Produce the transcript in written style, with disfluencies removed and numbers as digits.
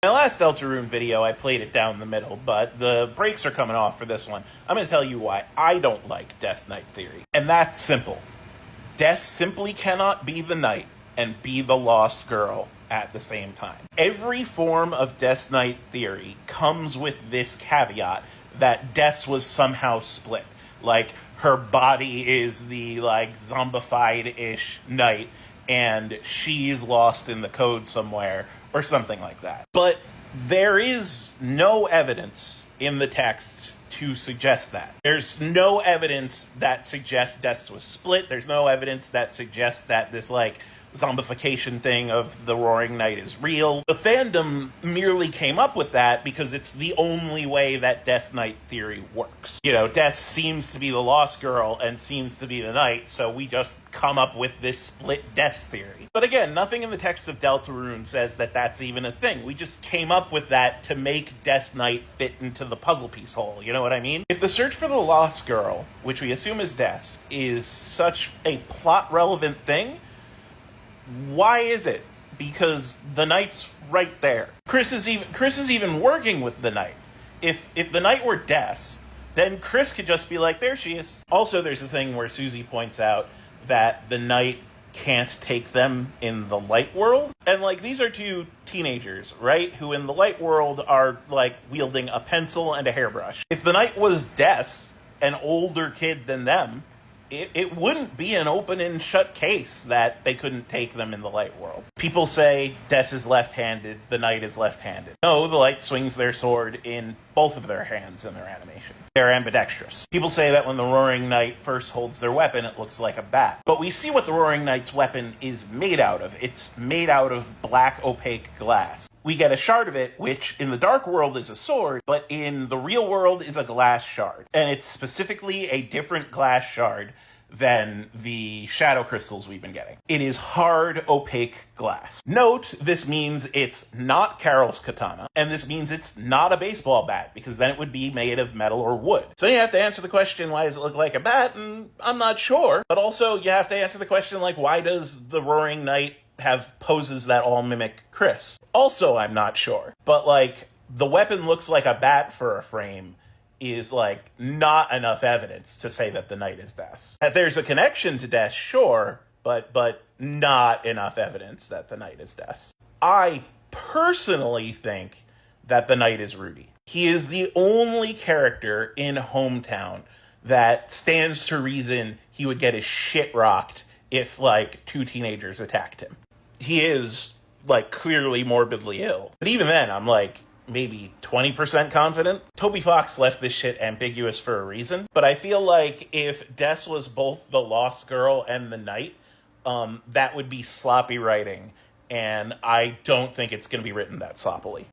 My last Deltarune video, I played it down the middle, but the brakes are coming off for this one. I'm going to tell you why I don't like Death Knight theory. And that's simple. Death simply cannot be the knight and be the lost girl at the same time. Every form of Death Knight theory comes with this caveat that Death was somehow split. Like, her body is the, zombified-ish knight, and she's lost in the code somewhere, or something like that. But there is no evidence in the text to suggest that. There's no evidence that suggests Death was split. There's no evidence that suggests that this, zombification thing of the Roaring Knight is real. The fandom merely came up with that because it's the only way that Death Knight theory works. Death seems to be the lost girl and seems to be the knight, so we just come up with this split Death theory. But again, nothing in the text of Deltarune says that that's even a thing. We just came up with that to make Death Knight fit into the puzzle piece hole, you know what I mean? If the search for the lost girl, which we assume is Death, is such a plot-relevant thing, why is it? Because the knight's right there. Chris is even working with the knight. If the knight were Death, then Chris could just be like, there she is. Also, there's a thing where Susie points out that the knight can't take them in the light world. And, these are two teenagers, right? Who in the light world are, wielding a pencil and a hairbrush. If the knight was Death, an older kid than them, it wouldn't be an open and shut case that they couldn't take them in the light world. People say Death is left-handed, the knight is left-handed. No, the light swings their sword in both of their hands in their animations. They're ambidextrous. People say that when the Roaring Knight first holds their weapon, it looks like a bat. But we see what the Roaring Knight's weapon is made out of. It's made out of black, opaque glass. We get a shard of it, which in the dark world is a sword, but in the real world is a glass shard. And it's specifically a different glass shard than the shadow crystals we've been getting. It is hard, opaque glass. Note, this means it's not Carol's katana, and this means it's not a baseball bat, because then it would be made of metal or wood. So you have to answer the question, why does it look like a bat? And I'm not sure. But also, you have to answer the question, why does the Roaring Knight have poses that all mimic Chris? Also, I'm not sure. But, the weapon looks like a bat for a frame is, not enough evidence to say that the knight is Death. That there's a connection to Death, sure, but not enough evidence that the knight is Death. I personally think that the knight is Rudy. He is the only character in Hometown that stands to reason he would get his shit rocked if, two teenagers attacked him. He is, clearly morbidly ill. But even then, I'm, maybe 20% confident. Toby Fox left this shit ambiguous for a reason, but I feel like if Death was both the lost girl and the knight, that would be sloppy writing, and I don't think it's going to be written that sloppily.